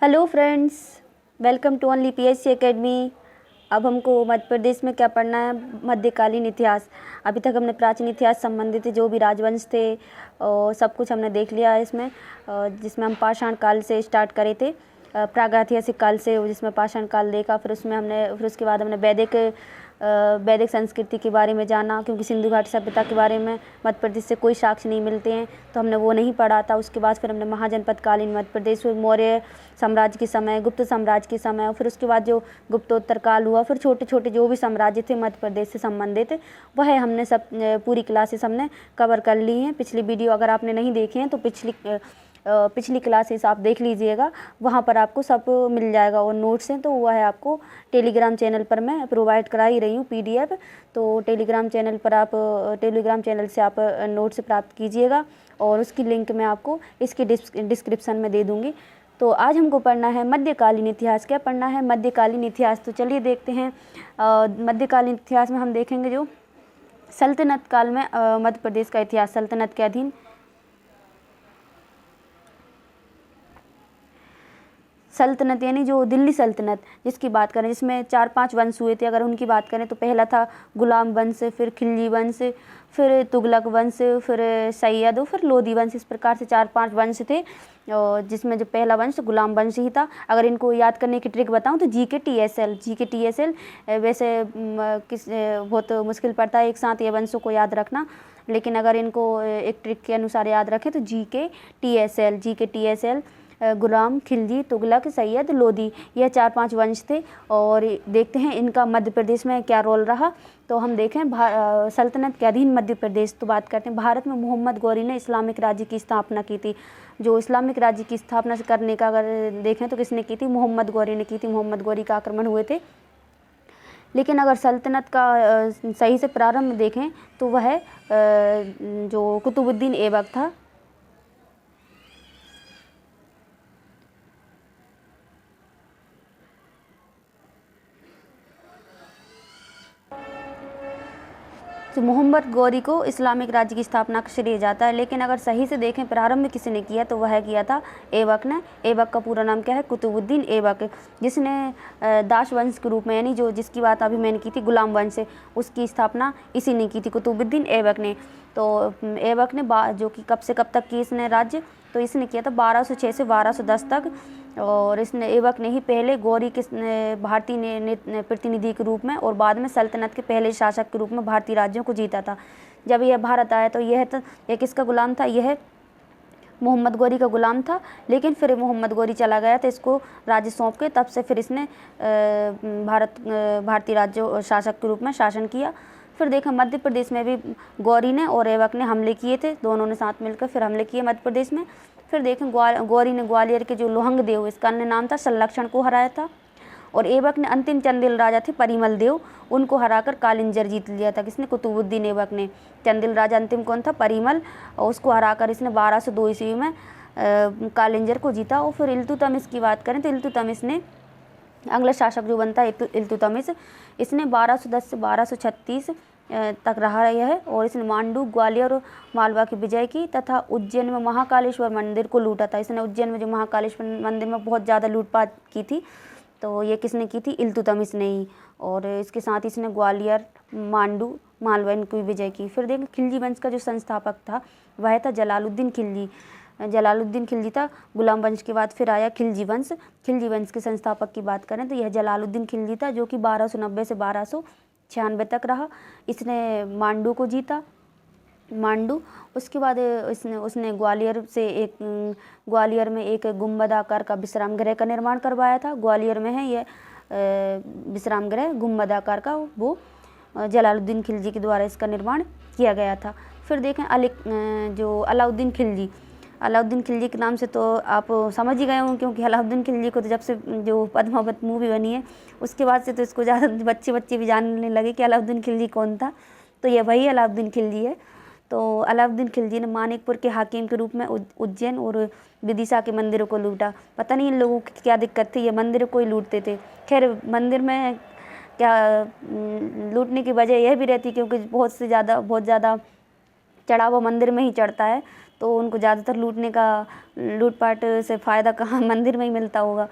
Hello friends, welcome to only PSC academy. अब हमको मध्य प्रदेश में क्या पढ़ना है, मध्यकालीन इतिहास। अभी तक हमने प्राचीन इतिहास संबंधित जो भी राजवंश थे और सब कुछ हमने देख लिया है इसमें, जिसमें हम पाषाण काल से स्टार्ट करे थे, प्रागैतिहासिक काल से, जिसमें पाषाण काल देखा। फिर उसके बाद हमने वैदिक संस्कृति के बारे में जाना, क्योंकि सिंधु घाटी सभ्यता के बारे में मध्य प्रदेश से कोई साक्ष्य नहीं मिलते हैं, तो हमने वो नहीं पढ़ा था। उसके बाद फिर हमने महाजनपद कालीन मध्य प्रदेश, मौर्य साम्राज्य के समय, गुप्त साम्राज्य के समय, और फिर उसके बाद जो गुप्तोत्तर काल हुआ, फिर छोटे छोटे जो भी साम्राज्य थे मध्य प्रदेश से संबंधित, वह हमने सब पूरी क्लासेस हमने कवर कर ली हैं। पिछली वीडियो अगर आपने नहीं देखे हैं तो पिछली क्लासेस आप देख लीजिएगा, वहाँ पर आपको सब मिल जाएगा। और नोट्स हैं तो वह है आपको टेलीग्राम चैनल पर मैं प्रोवाइड करा ही रही हूँ PDF। तो टेलीग्राम चैनल से आप नोट्स प्राप्त कीजिएगा, और उसकी लिंक मैं आपको इसकी डिस्क्रिप्शन में दे दूँगी। तो आज हमको पढ़ना है मध्यकालीन इतिहास। क्या पढ़ना है? मध्यकालीन इतिहास। तो चलिए देखते हैं। मध्यकालीन इतिहास में हम देखेंगे जो सल्तनत काल में मध्य प्रदेश का इतिहास, सल्तनत के अधीन। सल्तनत यानी जो दिल्ली सल्तनत जिसकी बात करें, जिसमें 4-5 वंश हुए थे। अगर उनकी बात करें तो पहला था गुलाम वंश, फिर खिलजी वंश, फिर तुगलक वंश, फिर सैयद, फिर लोधी वंश। इस प्रकार से 4-5 वंश थे, जिसमें जो पहला वंश गुलाम वंश ही था। अगर इनको याद करने की ट्रिक बताऊं तो GK TSL वैसे बहुत मुश्किल पड़ता है एक साथ ये वंशों को याद रखना, लेकिन अगर इनको एक ट्रिक के अनुसार याद रखें तो GK TSL गुलाम, खिलजी, तुगलक, सैयद, लोधी, यह 4-5 वंश थे। और देखते हैं इनका मध्य प्रदेश में क्या रोल रहा। तो हम देखें सल्तनत के अधीन मध्य प्रदेश। तो बात करते हैं, भारत में मोहम्मद गौरी ने इस्लामिक राज्य की स्थापना की थी। जो इस्लामिक राज्य की स्थापना करने का अगर देखें तो किसने की थी? मोहम्मद गौरी ने की थी। मोहम्मद गौरी का आक्रमण हुए थे। लेकिन अगर सल्तनत का सही से प्रारंभ देखें तो वह जो कुतुबुद्दीन ऐबक था। तो मोहम्मद गौरी को इस्लामिक राज्य की स्थापना का श्रेय जाता है। लेकिन अगर सही से देखें प्रारंभ किसने किया तो वह किया था ऐबक ने। ऐबक का पूरा नाम क्या है? कुतुबुद्दीन ऐबक, जिसने दास वंश के रूप में, यानी जो जिसकी बात अभी मैंने की थी गुलाम वंश से, उसकी स्थापना इसी ने की थी, कुतुबुद्दीन ऐबक ने। तो ऐबक ने जो कि कब से कब तक की इसने राज्य, तो इसने किया था 1206 से 1210 तक। और इसने ऐबक ने ही पहले गौरी के भारतीय प्रतिनिधि के रूप में और बाद में सल्तनत के पहले शासक के रूप में भारतीय राज्यों को जीता था। जब यह भारत आया तो यह किसका गुलाम था? यह मोहम्मद गौरी का गुलाम था। लेकिन फिर मोहम्मद गौरी चला गया तो इसको राज्य सौंप के तब से फिर इसने भारतीय राज्य शासक के रूप में शासन किया। फिर देखा मध्य प्रदेश में भी गौरी ने और ऐबक ने हमले किए थे, दोनों ने साथ मिलकर फिर हमले किए मध्य प्रदेश में। फिर देखें गौरी ने ग्वालियर के जो लोहंग देव, इसका अन्य नाम था, संरक्षण को हराया था। और ऐबक ने अंतिम चंदेल राजा थे परिमल देव, उनको हराकर कालिंजर जीत लिया था। किसने? कुतुबुद्दीन ऐबक ने। चंदेल राजा अंतिम कौन था? परिमल, और उसको हराकर इसने 1202 ईस्वी में कालिंजर को जीता। और फिर इल्तुतमिश की बात करें तो इल्तुतमिश ने, अगला शासक जो बनता है इल्तुतमिश, इसने 1210 से 1236 तक रहा यह है। और इसने मांडू, ग्वालियर और मालवा की विजय की तथा उज्जैन में महाकालेश्वर मंदिर को लूटा था। इसने उज्जैन में जो महाकालेश्वर मंदिर में बहुत ज़्यादा लूटपाट की थी, तो ये किसने की थी? इल्तुतमिश ने ही। और इसके साथ ही इसने ग्वालियर, मांडू, मालवा इनकी विजय की। फिर देखें खिलजी वंश का जो संस्थापक था वह था जलालुद्दीन खिलजी। जलालुद्दीन खिलजी था। गुलाम वंश के बाद फिर आया खिलजी वंश। खिलजी वंश के संस्थापक की बात करें तो यह जलालुद्दीन खिलजी था, जो कि 1290 से 1296 तक रहा। इसने मांडू को जीता, मांडू। उसके बाद उसने ग्वालियर में एक गुंबद आकार का विश्राम गृह का निर्माण करवाया था। ग्वालियर में है यह विश्राम गृह गुंबद आकार का, वो जलालुद्दीन खिलजी के द्वारा इसका निर्माण किया गया था। फिर देखें जो अलाउद्दीन खिलजी के नाम से तो आप समझ ही गए होंगे, क्योंकि अलाउद्दीन खिलजी को तो जब से जो पद्मावत मूवी बनी है उसके बाद से तो इसको ज़्यादा बच्चे भी जानने लगे कि अलाउद्दीन खिलजी कौन था। तो यह वही अलाउद्दीन खिलजी है। तो अलाउद्दीन खिलजी ने मानिकपुर के हाकिम के रूप में उज्जैन और विदिशा के मंदिरों को लूटा। पता नहीं इन लोगों की क्या दिक्कत थी, ये मंदिरों को ही लूटते थे। खैर, मंदिर में क्या लूटने की वजह यह भी रहती क्योंकि बहुत ज़्यादा चढ़ावा मंदिर में ही चढ़ता है, तो उनको ज़्यादातर लूटपाट से फ़ायदा कहाँ मंदिर में ही मिलता होगा।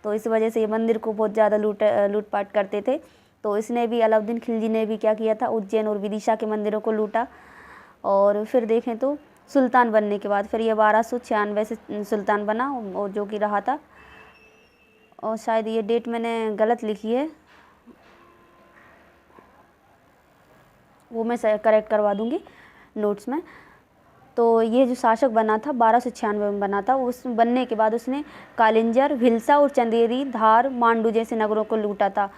तो इस वजह से ये मंदिर को बहुत ज़्यादा लूटपाट करते थे। तो इसने भी, अलाउद्दीन खिलजी ने भी क्या किया था, उज्जैन और विदिशा के मंदिरों को लूटा। और फिर देखें तो सुल्तान बनने के बाद फिर ये 1296 से सुल्तान बना, और जो कि रहा था, और शायद ये डेट मैंने गलत लिखी है, वो मैं करेक्ट करवा दूंगी नोट्स में। तो ये जो शासक बना था 1296 में बना था। उस बनने के बाद उसने कालिंजर, भिलसा और चंदेरी, धार, मांडू जैसे नगरों को लूटा था।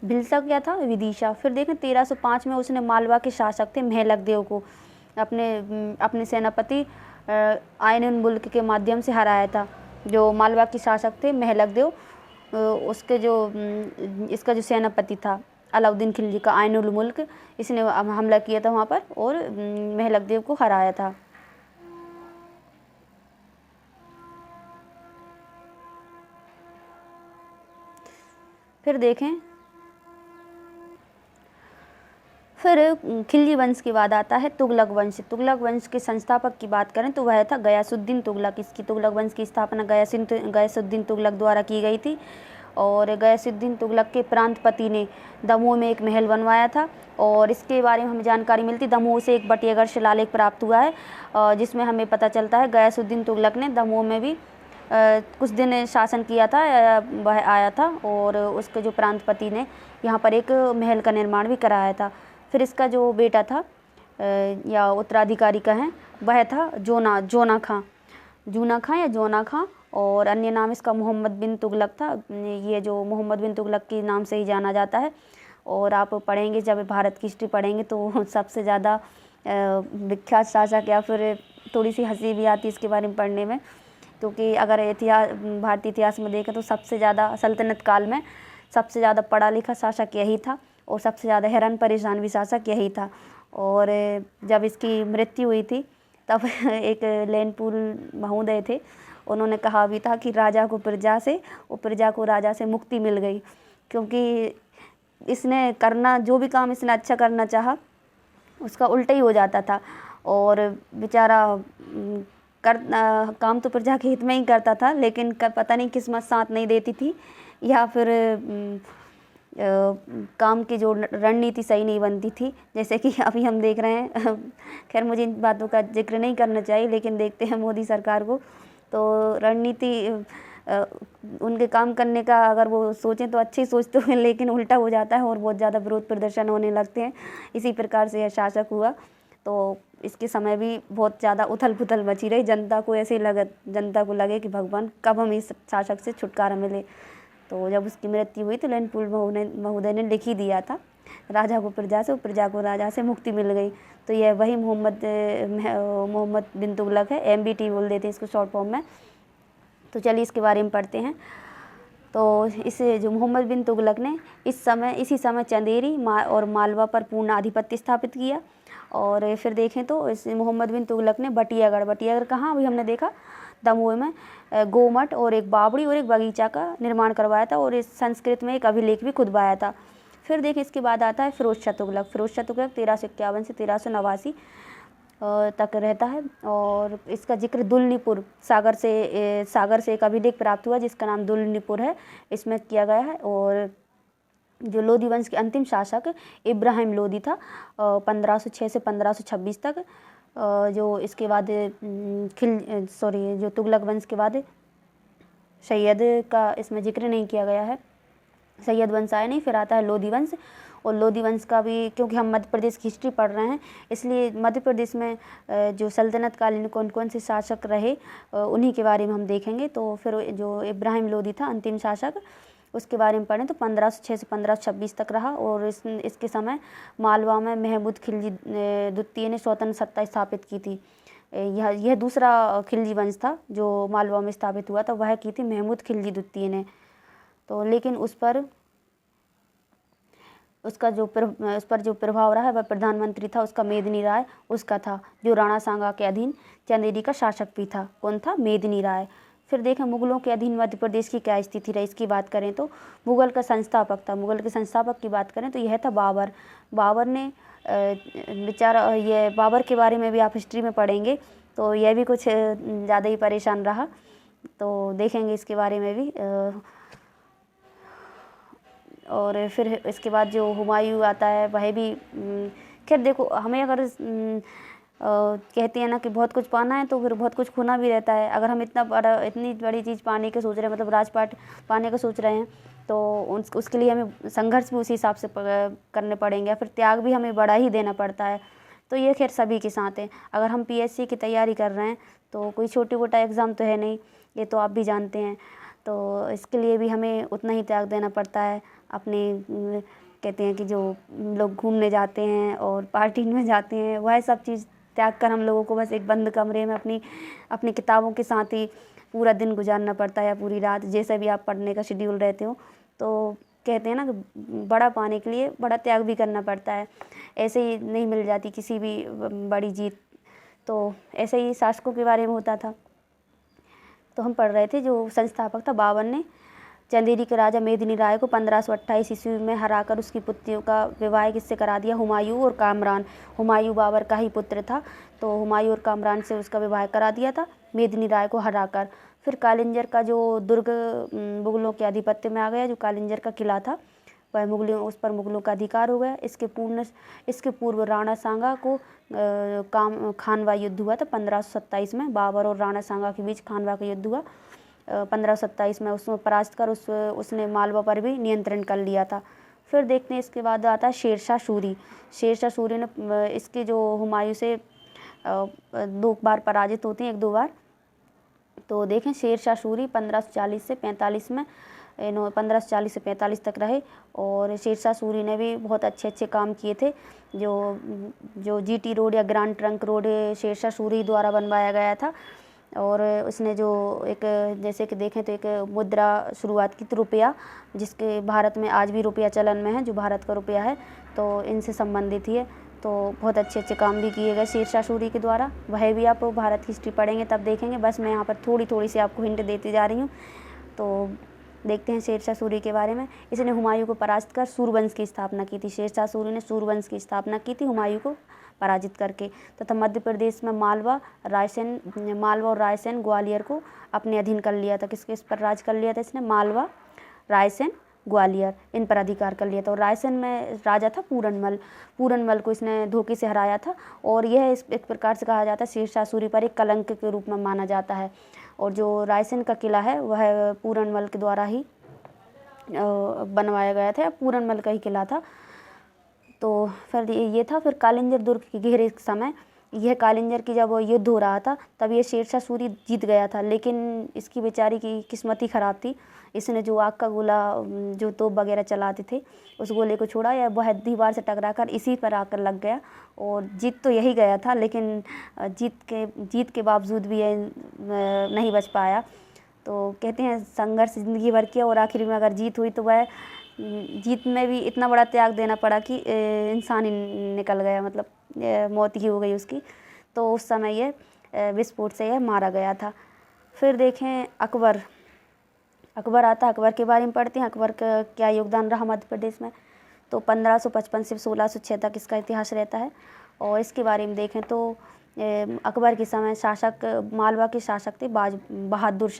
भिलसा क्या था, विदिशा। फिर देखें 1305 में उसने मालवा के शासक थे महलक देव को अपने सेनापति आइन मुल्क के माध्यम से हराया था। जो मालवा के शासक थे महलक देव, इसका जो सेनापति था अलाउद्दीन खिलजी का आइन उल मुल्क, इसने हमला किया था वहाँ पर और महलक देव को हराया था। फिर देखें, फिर खिलजी वंश के बाद आता है तुगलक वंश। तुगलक वंश के संस्थापक की बात करें तो वह था गयासुद्दीन तुगलक। इसकी तुगलक वंश की स्थापना गयासुद्दीन तुगलक द्वारा की गई थी। और गयासुद्दीन तुगलक के प्रांतपति ने दमोह में एक महल बनवाया था, और इसके बारे में हमें जानकारी मिलती दमोह से एक बटियागढ़ शिलालेख प्राप्त हुआ है, जिसमें हमें पता चलता है गयासुद्दीन तुगलक ने दमोह में भी कुछ दिन शासन किया था, वह आया था, और उसके जो प्रांतपति ने यहाँ पर एक महल का निर्माण भी कराया था। फिर इसका जो बेटा था या उत्तराधिकारी का है, वह था जूना खां या जोना खां, और अन्य नाम इसका मोहम्मद बिन तुगलक था। ये जो मोहम्मद बिन तुगलक के नाम से ही जाना जाता है। और आप पढ़ेंगे, जब भारत की हिस्ट्री पढ़ेंगे तो सबसे ज़्यादा विख्यात शासक, या फिर थोड़ी सी हंसी भी आती है इसके बारे में पढ़ने में, क्योंकि अगर भारतीय इतिहास में देखें तो सबसे ज़्यादा सल्तनत काल में सबसे ज़्यादा पढ़ा लिखा शासक यही था, और सबसे ज़्यादा हैरान परेशान भी शासक यही था। और जब इसकी मृत्यु हुई थी तब एक लैंडपुल महोदय थे, उन्होंने कहा भी था कि राजा को प्रजा को राजा से मुक्ति मिल गई, क्योंकि इसने जो भी काम इसने अच्छा करना चाहा उसका उल्टा ही हो जाता था। और बेचारा काम तो प्रजा के हित में ही करता था, लेकिन पता नहीं किस्मत साथ नहीं देती थी, या फिर काम की जो रणनीति सही नहीं बनती थी, जैसे कि अभी हम देख रहे हैं। खैर मुझे इन बातों का जिक्र नहीं करना चाहिए, लेकिन देखते हैं मोदी सरकार को, तो रणनीति उनके काम करने का अगर वो सोचें तो अच्छे ही सोचते हैं, लेकिन उल्टा हो जाता है और बहुत ज़्यादा विरोध प्रदर्शन होने लगते हैं। इसी प्रकार से यह शासक हुआ। तो इसके समय भी बहुत ज़्यादा उथल पुथल मची रही। जनता को लगे कि भगवान कब हम इस शासक से छुटकारा मिले। तो जब उसकी मृत्यु हुई तो लैंडपुल महोदय ने लिख ही दिया था, राजा को प्रजा से, प्रजा को राजा से मुक्ति मिल गई। तो यह वही मोहम्मद बिन तुगलक है, MBT बोल देते हैं इसको शॉर्ट फॉर्म में। तो चलिए इसके बारे में पढ़ते हैं। तो इस जो मोहम्मद बिन तुगलक ने इसी समय चंदेरी और मालवा पर पूर्ण आधिपत्य स्थापित किया। और फिर देखें तो इस मोहम्मद बिन तुगलक ने बटियागढ़ कहाँ, अभी हमने देखा दमोह में, गोमठ और एक बावड़ी और एक बगीचा का निर्माण करवाया था, और इस संस्कृत में एक अभिलेख भी खुदवाया था। फिर देखिए इसके बाद आता है फिरोज शाह तुगलक। 1351 से 1389 तक रहता है। और इसका जिक्र दुलनीपुर सागर से एक अभिलेख प्राप्त हुआ जिसका नाम दुलनीपुर है, इसमें किया गया है। और जो लोधी वंश के अंतिम शासक इब्राहिम लोधी था 1506 से 1526 तक। जो इसके बाद जो तुगलक वंश के बाद सैयद का इसमें जिक्र नहीं किया गया है, सैयद वंश आया नहीं। फिर आता है लोधी वंश, और लोधी वंश का भी, क्योंकि हम मध्य प्रदेश की हिस्ट्री पढ़ रहे हैं, इसलिए मध्य प्रदेश में जो सल्तनत कालीन कौन कौन से शासक रहे उन्हीं के बारे में हम देखेंगे। तो फिर जो इब्राहिम लोधी था अंतिम शासक, उसके बारे में पढ़ें तो 1506 से 1526 तक रहा। और इसके समय मालवा में महमूद खिलजी द्वितीय ने स्वतंत्र सत्ता स्थापित की थी। यह दूसरा खिलजी वंश था जो मालवा में स्थापित हुआ था, वह की थी महमूद खिलजी द्वितीय ने। तो लेकिन उस पर जो प्रभाव रहा है वह प्रधानमंत्री था उसका मेदिनी राय उसका था, जो राणा सांगा के अधीन चंदेरी का शासक भी था। कौन था? मेदिनी राय। फिर देखें मुगलों के अधीन मध्य प्रदेश की क्या स्थिति रही, इसकी बात करें तो मुगल का संस्थापक था। मुगल के संस्थापक की बात करें तो यह था बाबर ने बाबर के बारे में भी आप हिस्ट्री में पढ़ेंगे तो यह भी कुछ ज़्यादा ही परेशान रहा। तो देखेंगे इसके बारे में भी। और फिर इसके बाद जो हुमायूं आता है वह भी खैर देखो, हमें अगर कहते हैं ना कि बहुत कुछ पाना है तो फिर बहुत कुछ खोना भी रहता है। अगर हम इतनी बड़ी चीज़ पाने के सोच रहे हैं, मतलब राजपाट पाने का सोच रहे हैं, तो उसके लिए हमें संघर्ष भी उसी हिसाब से करने पड़ेंगे, फिर त्याग भी हमें बड़ा ही देना पड़ता है। तो ये खैर सभी के साथ है। अगर हम पीएससी की तैयारी कर रहे हैं तो कोई छोटी मोटा एग्ज़ाम तो है नहीं, ये तो आप भी जानते हैं। तो इसके लिए भी हमें उतना ही त्याग देना पड़ता है। अपने कहते हैं कि जो लोग घूमने जाते हैं और पार्टी में जाते हैं, वह सब चीज़ त्याग कर हम लोगों को बस एक बंद कमरे में अपनी किताबों के साथ ही पूरा दिन गुजारना पड़ता है, या पूरी रात, जैसे भी आप पढ़ने का शेड्यूल रहते हो। तो कहते हैं ना कि बड़ा पाने के लिए बड़ा त्याग भी करना पड़ता है, ऐसे ही नहीं मिल जाती किसी भी बड़ी जीत। तो ऐसे ही शासकों के बारे में होता था। तो हम पढ़ रहे थे, जो संस्थापक था बाबर ने चंदेरी के राजा मेदिनी राय को 1528 ईस्वी में हराकर उसकी पुत्रियों का विवाह किससे करा दिया? हुमायूं और कामरान। हुमायूं बाबर का ही पुत्र था, तो हुमायूं और कामरान से उसका विवाह करा दिया था मेदिनी राय को हराकर। फिर कालिंजर का जो दुर्ग मुगलों के आधिपत्य में आ गया, जो कालिंजर का किला था वह उस पर मुगलों का अधिकार हो गया। इसके पूर्व राणा सांगा को खानवा युद्ध हुआ था 1527 में। बाबर और राणा सांगा के बीच खानवा का युद्ध हुआ 1527 में। उसमें परास्त कर उसने मालवा पर भी नियंत्रण कर लिया था। फिर देखते हैं इसके बाद आता है शेरशाह सूरी। शेरशाह सूरी ने इसके जो हुमायूं से 2 बार पराजित होते हैं, 1-2 बार। तो देखें शेरशाह सूरी 1540 से 45 में 1540 से 45 तक रहे। और शेरशाह सूरी ने भी बहुत अच्छे काम किए थे। जो जीटी रोड या grand trunk road Sher Shah Suri द्वारा बनवाया गया था। और उसने जो एक, जैसे कि देखें तो एक मुद्रा शुरुआत की थी, रुपया, जिसके भारत में आज भी रुपया चलन में है, जो भारत का रुपया है, तो इनसे संबंधित ही है। तो बहुत अच्छे काम भी किए गए शेरशाह सूरी के द्वारा। वह भी आप भारत की हिस्ट्री पढ़ेंगे तब देखेंगे। बस मैं यहाँ पर थोड़ी सी आपको हिंट देती जा रही हूँ। तो देखते हैं शेरशाह सूरी के बारे में। इसने हुमायूं को परास्त कर सूरवंश की स्थापना की थी। शेरशाह सूरी ने सूरवंश की स्थापना की थी हुमायूं को पराजित करके। तथा मध्य प्रदेश में मालवा और रायसेन ग्वालियर को अपने अधीन कर लिया था। किसके इस पर राज कर लिया था इसने? मालवा, रायसेन, ग्वालियर, इन पर अधिकार कर लिया था। और रायसेन में राजा था पूरनमल को इसने धोखे से हराया था। और यह एक प्रकार से कहा जाता है शेरशाह सूरी पर एक कलंक के रूप में माना जाता है। और जो रायसेन का किला है वह पूरनमल के द्वारा ही बनवाया गया था, पूरनमल का ही किला था। तो फिर ये था। फिर कालिंजर दुर्ग के घेरे समय, यह कालिंजर की जब युद्ध हो रहा था तब ये शेरशाह सूरी जीत गया था, लेकिन इसकी बेचारी की किस्मत ही ख़राब थी। इसने जो आग का गोला, जो तोप वगैरह चलाते थे, उस गोले को छोड़ा या वह दीवार से टकराकर इसी पर आकर लग गया। और जीत तो यही गया था, लेकिन जीत के बावजूद भी यह नहीं बच पाया। तो कहते हैं संघर्ष ज़िंदगी भर किया और आखिर में अगर जीत हुई तो वह जीत में भी इतना बड़ा त्याग देना पड़ा कि इंसान ही निकल गया, मतलब मौत ही हो गई उसकी। तो उस समय ये विस्फोट से यह मारा गया था। फिर देखें अकबर आता है। अकबर के बारे में पढ़ते हैं। अकबर का क्या योगदान रहा मध्य प्रदेश में? तो 1555 से 1606 तक इसका इतिहास रहता है। और इसके बारे में देखें तो अकबर के समय शासक मालवा के शासक थे बहादुर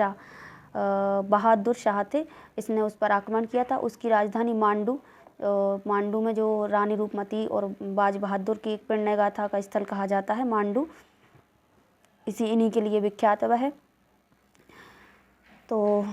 शाह थे। इसने उस पर आक्रमण किया था। उसकी राजधानी मांडू में जो रानी रूपमती और बाज बहादुर की एक पुण्य गाथा का स्थल कहा जाता है मांडू, इन्हीं के लिए विख्यात वह है। तो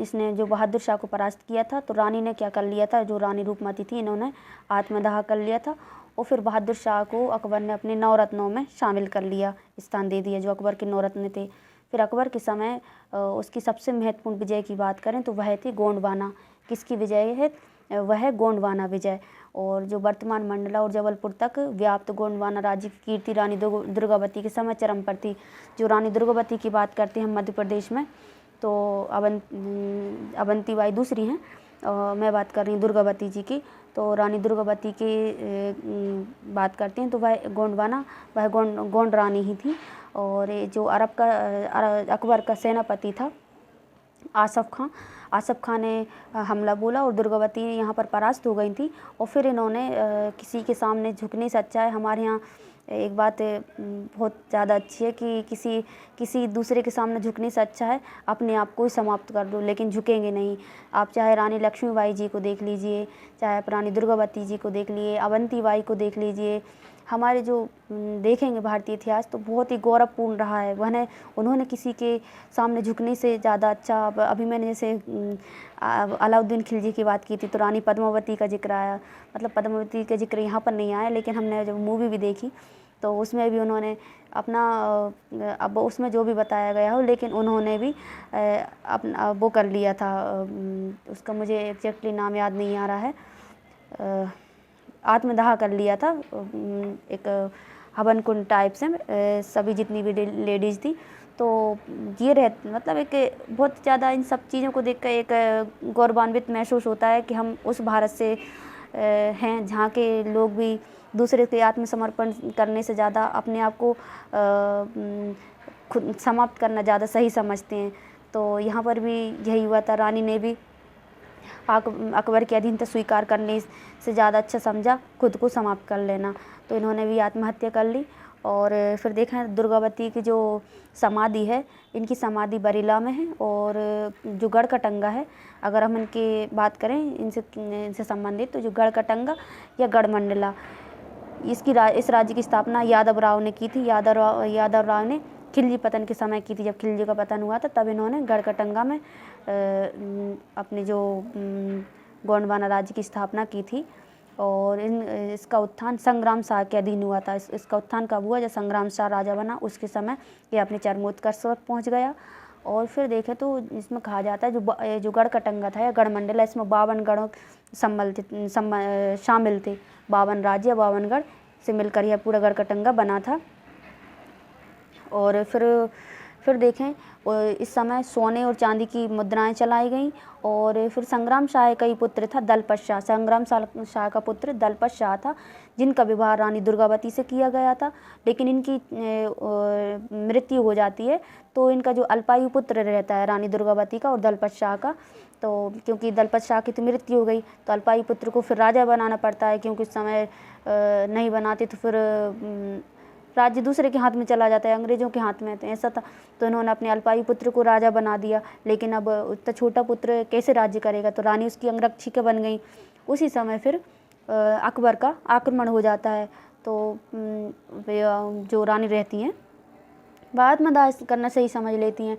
इसने जो बहादुर शाह को परास्त किया था, तो रानी ने क्या कर लिया था, जो रानी रूपमती थी, इन्होंने आत्मदाह कर लिया था। और फिर बहादुर शाह को अकबर ने अपने 9 रत्नों में शामिल कर लिया, स्थान दे दिया, जो अकबर के 9 रत्न थे। फिर अकबर के समय उसकी सबसे महत्वपूर्ण विजय की बात करें तो वह थी गोंडवाना। किसकी विजय है? वह गोंडवाना विजय। और जो वर्तमान मंडला और जबलपुर तक व्याप्त गोंडवाना राज्य की कीर्ति रानी दुर्गावती के समय चरम पर थी। जो रानी दुर्गावती की बात करते हैं मध्य प्रदेश में, तो अवंती बाई दूसरी हैं, मैं बात कर रही हूँ दुर्गावती जी की। तो रानी दुर्गावती की बात करते हैं तो वह गोंड रानी ही थी। और जो अकबर का सेनापति था आसफ खान ने हमला बोला और दुर्गावती यहाँ पर परास्त हो गई थी। और फिर इन्होंने किसी के सामने झुकने से अच्छा है हमारे यहाँ एक बात बहुत ज़्यादा अच्छी है कि किसी दूसरे के सामने झुकने से अच्छा है अपने आप को ही समाप्त कर दो, लेकिन झुकेंगे नहीं। आप चाहे रानी लक्ष्मीबाई जी को देख लीजिए, चाहे आप रानी दुर्गावती जी को देख लीजिए, अवंती बाई को देख लीजिए। हमारे जो देखेंगे भारतीय इतिहास तो बहुत ही गौरवपूर्ण रहा है। उन्होंने किसी के सामने झुकने से ज़्यादा अच्छा, अभी मैंने जैसे अलाउद्दीन खिलजी की बात की थी तो रानी पद्मावती का जिक्र आया, मतलब पद्मावती का जिक्र यहाँ पर नहीं आया, लेकिन हमने जब मूवी भी देखी तो उसमें भी उन्होंने अपना अब उसमें जो भी बताया गया हो, लेकिन उन्होंने भी अपना वो कर लिया था। उसका मुझे एग्जैक्टली नाम याद नहीं आ रहा है। आत्मदाह कर लिया था एक हवन कुंड टाइप से, सभी जितनी भी लेडीज़ थी। तो ये मतलब एक बहुत ज़्यादा इन सब चीज़ों को देखकर एक गौरवान्वित महसूस होता है कि हम उस भारत से हैं जहाँ के लोग भी दूसरे के आत्मसमर्पण करने से ज़्यादा अपने आप को खुद समाप्त करना ज़्यादा सही समझते हैं। तो यहाँ पर भी यही हुआ था, रानी ने भी अकबर की अधीनता स्वीकार करने से ज़्यादा अच्छा समझा खुद को समाप्त कर लेना, तो इन्होंने भी आत्महत्या कर ली। और फिर देखा दुर्गावती की जो समाधि है, इनकी समाधि बरेला में है, और जो गढ़कटंगा है, अगर हम इनकी बात करें इनसे संबंधित, तो जो गढ़कटंगा या गढ़मंडला, इस राज्य की स्थापना यादव राव ने की थी। यादव राव ने खिलजी पतन के समय की थी, जब खिलजी का पतन हुआ था तब इन्होंने गढ़कटंगा में अपने जो गोंडवाना राज्य की स्थापना की थी। और इसका उत्थान संग्राम शाह के अधीन हुआ था। इसका उत्थान कब हुआ? जब संग्राम शाह राजा बना, उसके समय ये अपने चरमोत्कर्ष पर पहुँच गया। और फिर देखें तो इसमें कहा जाता है जो गढ़कटंगा था या गढ़मंडला, इसमें 52 गढ़ों शामिल थे। 52 राज्य 52 गढ़ से मिलकर यह पूरा गढ़कटंगा बना था। और फिर देखें इस समय सोने और चांदी की मुद्राएं चलाई गईं। और फिर संग्राम शाह का ही पुत्र था दलपत शाह। संग्राम शाह का पुत्र दलपत शाह था, जिनका विवाह रानी दुर्गावती से किया गया था, लेकिन इनकी मृत्यु हो जाती है। तो इनका जो अल्पायु पुत्र रहता है रानी दुर्गावती का और दलपत शाह का, तो क्योंकि दलपत शाह की तो मृत्यु हो गई तो अल्पायु पुत्र को फिर राजा बनाना पड़ता है, क्योंकि उस समय नहीं बनाते तो फिर राज्य दूसरे के हाथ में चला जाता है, अंग्रेज़ों के हाथ में, तो ऐसा था। तो इन्होंने अपने अल्पायु पुत्र को राजा बना दिया, लेकिन अब इतना छोटा पुत्र कैसे राज्य करेगा, तो रानी उसकी अंगरक्षिका बन गई। उसी समय फिर अकबर का आक्रमण हो जाता है। तो जो रानी रहती हैं वह आत्मदाह करना सही समझ लेती हैं।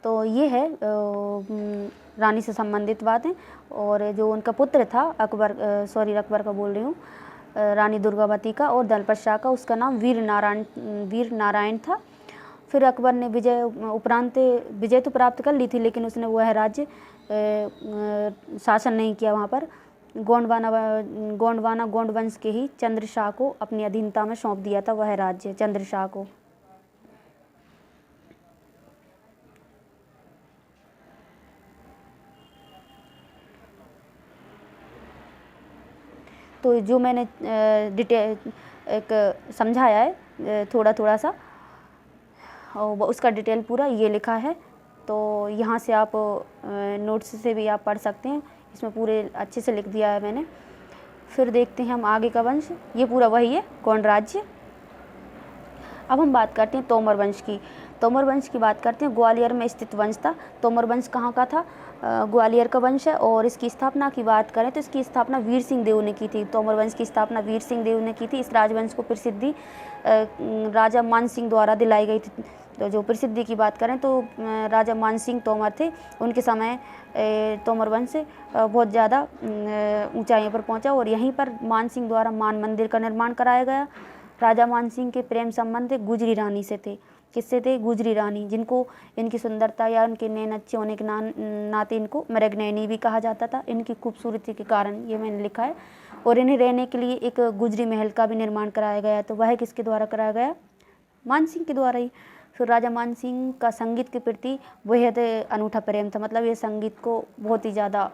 तो ये है रानी से संबंधित बातें। और जो उनका पुत्र था अकबर का बोल रही हूँ, रानी दुर्गावती का और दलपत शाह का, उसका नाम वीर नारायण था। फिर अकबर ने विजय तो प्राप्त कर ली थी, लेकिन उसने वह राज्य शासन नहीं किया वहाँ पर। गोंड वंश के ही चंद्रशाह को अपनी अधीनता में सौंप दिया था वह राज्य, चंद्रशाह को। तो जो मैंने डिटेल एक समझाया है थोड़ा सा, और उसका डिटेल पूरा ये लिखा है। तो यहाँ से आप नोट्स से भी आप पढ़ सकते हैं, इसमें पूरे अच्छे से लिख दिया है मैंने। फिर देखते हैं हम आगे का वंश, ये पूरा वही है गोंड राज्य। अब हम बात करते हैं तोमर वंश की। तोमर वंश की बात करते हैं। ग्वालियर में स्थित वंश था। तोमर वंश कहाँ का था? ग्वालियर का वंश है। और इसकी स्थापना की बात करें तो इसकी स्थापना वीर सिंह देव ने की थी। तोमर वंश की स्थापना वीर सिंह देव ने की थी। इस राजवंश को प्रसिद्धि राजा मान सिंह द्वारा दिलाई गई थी। तो जो प्रसिद्धि की बात करें तो राजा मान सिंह तोमर थे, उनके समय तोमर वंश बहुत ज़्यादा ऊंचाइयों पर पहुंचा। और यहीं पर मान सिंह द्वारा मान मंदिर का निर्माण कराया गया। राजा मान सिंह के प्रेम संबंध गुजरी रानी से थे। किससे थे? गुजरी रानी, जिनको इनकी सुंदरता या उनके नैन अच्छे होने के नाते इनको मृगनयनी भी कहा जाता था। इनकी खूबसूरती के कारण ये मैंने लिखा है। और इन्हें रहने के लिए एक गुजरी महल का भी निर्माण कराया गया। तो वह किसके द्वारा कराया गया? मान सिंह के द्वारा ही। फिर राजा मान सिंह का संगीत के प्रति बेहद अनूठा प्रेम था। मतलब ये संगीत को बहुत ही ज़्यादा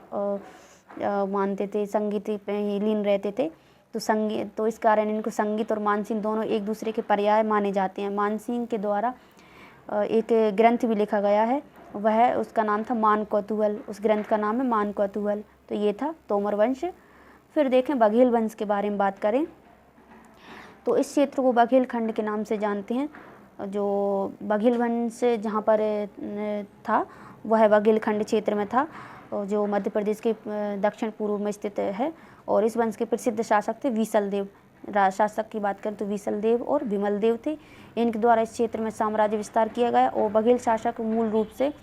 मानते थे, संगीत पे ही लीन रहते थे। तो इस कारण इनको संगीत और मान सिंह दोनों एक दूसरे के पर्याय माने जाते हैं। मान सिंह के द्वारा एक ग्रंथ भी लिखा गया है, उसका नाम था मान कौतूहल। उस ग्रंथ का नाम है मान कौतूहल। तो ये था तोमर वंश। फिर देखें बघेल वंश के बारे में बात करें तो इस क्षेत्र को बघेलखंड के नाम से जानते हैं। जो बघेल वंश जहाँ पर था वह बघेलखंड क्षेत्र में था, जो मध्य प्रदेश के दक्षिण पूर्व में स्थित है। और इस वंश के प्रसिद्ध शासक थे विसल देव। शासक की बात करें तो विसल देव और विमल देव थे। इनके द्वारा इस क्षेत्र में साम्राज्य विस्तार किया गया। और बघेल शासक मूल रूप से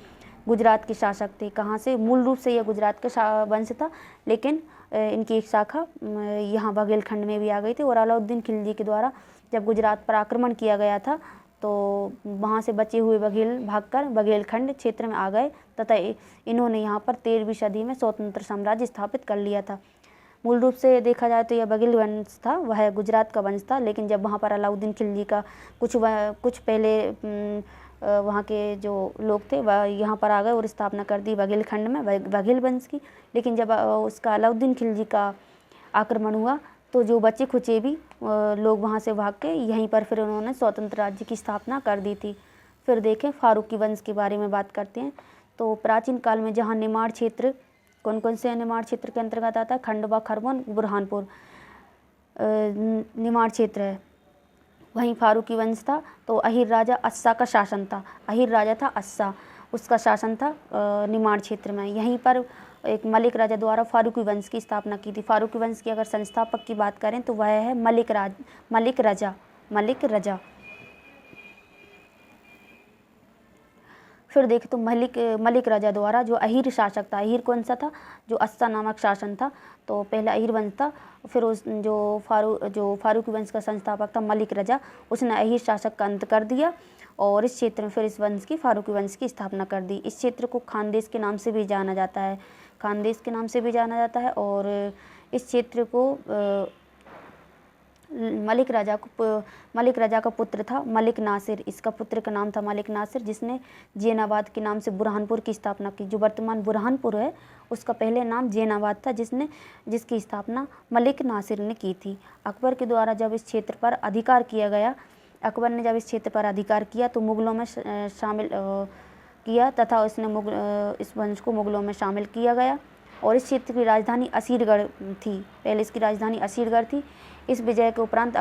गुजरात के शासक थे। कहाँ से? मूल रूप से यह गुजरात का वंश था, लेकिन इनकी एक शाखा यहाँ बघेलखंड में भी आ गई थी। और अलाउद्दीन खिलजी के द्वारा जब गुजरात पर आक्रमण किया गया था तो वहाँ से बचे हुए बघेल भागकर बघेलखंड क्षेत्र में आ गए तथा इन्होंने यहाँ पर 13वीं सदी में स्वतंत्र साम्राज्य स्थापित कर लिया था। मूल रूप से देखा जाए तो यह बघेल वंश था, वह गुजरात का वंश था, लेकिन जब वहाँ पर अलाउद्दीन खिलजी का कुछ पहले वहाँ के जो लोग थे वह यहाँ पर आ गए और स्थापना कर दी बघेलखंड में बघेल वंश की। लेकिन जब उसका अलाउद्दीन खिलजी का आक्रमण हुआ तो जो बचे खुचे भी लोग वहाँ से भाग के यहीं पर फिर उन्होंने स्वतंत्र राज्य की स्थापना कर दी थी। फिर देखें फारूकी वंश के बारे में बात करते हैं। तो प्राचीन काल में जहाँ निमाड़ क्षेत्र, कौन कौन से निमाड़ क्षेत्र के अंतर्गत आता है? खंडवा, खरगोन, बुरहानपुर निमाड़ क्षेत्र है, वहीं फारूकी वंश था। तो अहीर राजा अस्सा का शासन था। अहीर राजा था अस्सा, उसका शासन था निमाड़ क्षेत्र में। यहीं पर एक मलिक राजा द्वारा फारूकी वंश की स्थापना की थी। फारूकी वंश की अगर संस्थापक की बात करें तो वह है मलिक रजा। फिर देखें तो मलिक राजा द्वारा जो अहीर शासक था, अहीर कौन सा था? जो अस्सा नामक शासन था। तो पहला अहीर वंश था, फिर उस जो फारूकी वंश का संस्थापक था मलिक राजा, उसने अहीर शासक का अंत कर दिया और इस क्षेत्र में फिर इस वंश की फारूकी वंश की स्थापना कर दी। इस क्षेत्र को खानदेश के नाम से भी जाना जाता है, और इस क्षेत्र को मलिक राजा का पुत्र था मलिक नासिर। इसका पुत्र का नाम था मलिक नासिर, जिसने जैनाबाद के नाम से बुरहानपुर की स्थापना की। जो वर्तमान बुरहानपुर है उसका पहले नाम जैनाबाद था, जिसकी स्थापना मलिक नासिर ने की थी। अकबर के द्वारा जब इस क्षेत्र पर अधिकार किया गया, अकबर ने जब इस क्षेत्र पर अधिकार किया तो मुगलों में शामिल किया तथा इस वंश को मुगलों में शामिल किया गया। और इस क्षेत्र की राजधानी असीरगढ़ थी। पहले इसकी राजधानी असीरगढ़ थी। इस विजय के उपरांत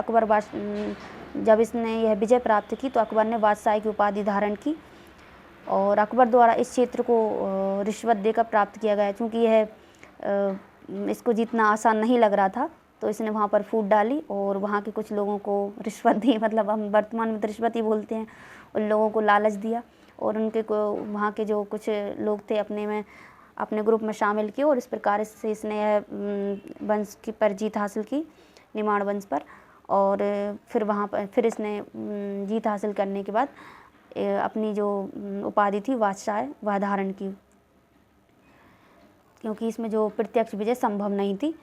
जब इसने यह विजय प्राप्त की तो अकबर ने बादशाह की उपाधि धारण की। और अकबर द्वारा इस क्षेत्र को रिश्वत देकर प्राप्त किया गया, क्योंकि यह इसको जीतना आसान नहीं लग रहा था, तो इसने वहाँ पर फूट डाली और वहाँ के कुछ लोगों को रिश्वत दी, मतलब हम वर्तमान में तो रिश्वत ही बोलते हैं। उन लोगों को लालच दिया और वहाँ के जो कुछ लोग थे अपने ग्रुप में शामिल किए और इस प्रकार से इसने यह वंश पर जीत हासिल की, निमाड़ वंश पर। और फिर इसने जीत हासिल करने के बाद अपनी जो उपाधि थी बादशाह वह धारण की, क्योंकि इसमें जो प्रत्यक्ष विजय संभव नहीं थी।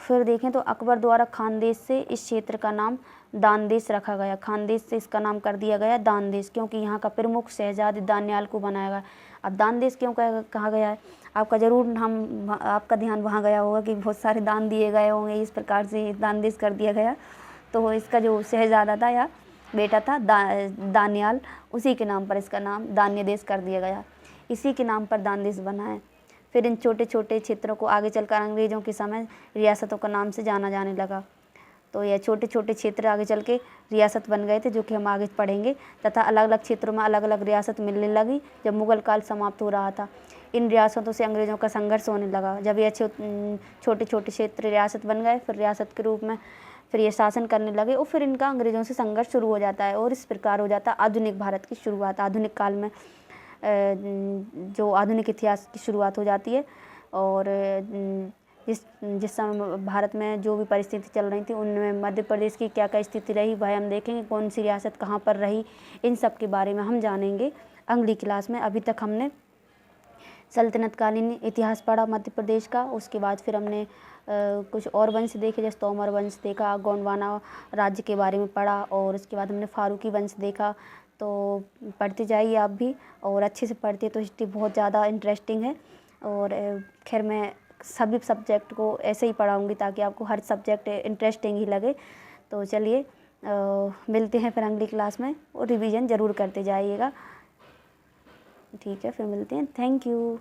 फिर देखें तो अकबर द्वारा खानदेश से इस क्षेत्र का नाम दानदेश रखा गया। खानदेश से इसका नाम कर दिया गया दानदेश, क्योंकि यहाँ का प्रमुख शहजादे दानियाल को बनाया गया। अब दानदेश क्यों कहा गया है? आपका ध्यान वहाँ गया होगा कि बहुत सारे दान दिए गए होंगे, इस प्रकार से दानदेश कर दिया गया। तो इसका जो शहजादा था या बेटा था दानियाल, उसी के नाम पर इसका नाम दान्य देश कर दिया गया। इसी के नाम पर दानदेश बना है। फिर इन छोटे छोटे क्षेत्रों को आगे चलकर अंग्रेज़ों के समय रियासतों का नाम से जाना जाने लगा। तो यह छोटे छोटे क्षेत्र आगे चल के रियासत बन गए थे, जो कि हम आगे पढ़ेंगे। तथा अलग अलग क्षेत्रों में अलग अलग रियासत मिलने लगी जब मुगल काल समाप्त हो रहा था। इन रियासतों से अंग्रेज़ों का संघर्ष होने लगा। जब यह छोटे छोटे क्षेत्र रियासत बन गए, फिर रियासत के रूप में फिर ये शासन करने लगे और फिर इनका अंग्रेज़ों से संघर्ष शुरू हो जाता है और इस प्रकार हो जाता है आधुनिक भारत की शुरुआत। आधुनिक काल में जो आधुनिक इतिहास की शुरुआत हो जाती है। और जिस समय भारत में जो भी परिस्थिति चल रही थी उनमें मध्य प्रदेश की क्या क्या स्थिति रही, वह हम देखेंगे। कौन सी रियासत कहाँ पर रही, इन सब के बारे में हम जानेंगे अगली क्लास में। अभी तक हमने सल्तनतकालीन इतिहास पढ़ा मध्य प्रदेश का, उसके बाद फिर हमने कुछ और वंश देखे, जैसे तोमर वंश देखा, गोंडवाना राज्य के बारे में पढ़ा, और उसके बाद हमने फारूकी वंश देखा। तो पढ़ते जाइए आप भी, और अच्छे से पढ़ते तो हिस्ट्री बहुत ज़्यादा इंटरेस्टिंग है। और खैर मैं सभी सब्जेक्ट को ऐसे ही पढ़ाऊँगी ताकि आपको हर सब्जेक्ट इंटरेस्टिंग ही लगे। तो चलिए मिलते हैं फिर अगली क्लास में, और रिवीजन ज़रूर करते जाइएगा। ठीक है, फिर मिलते हैं। Thank you.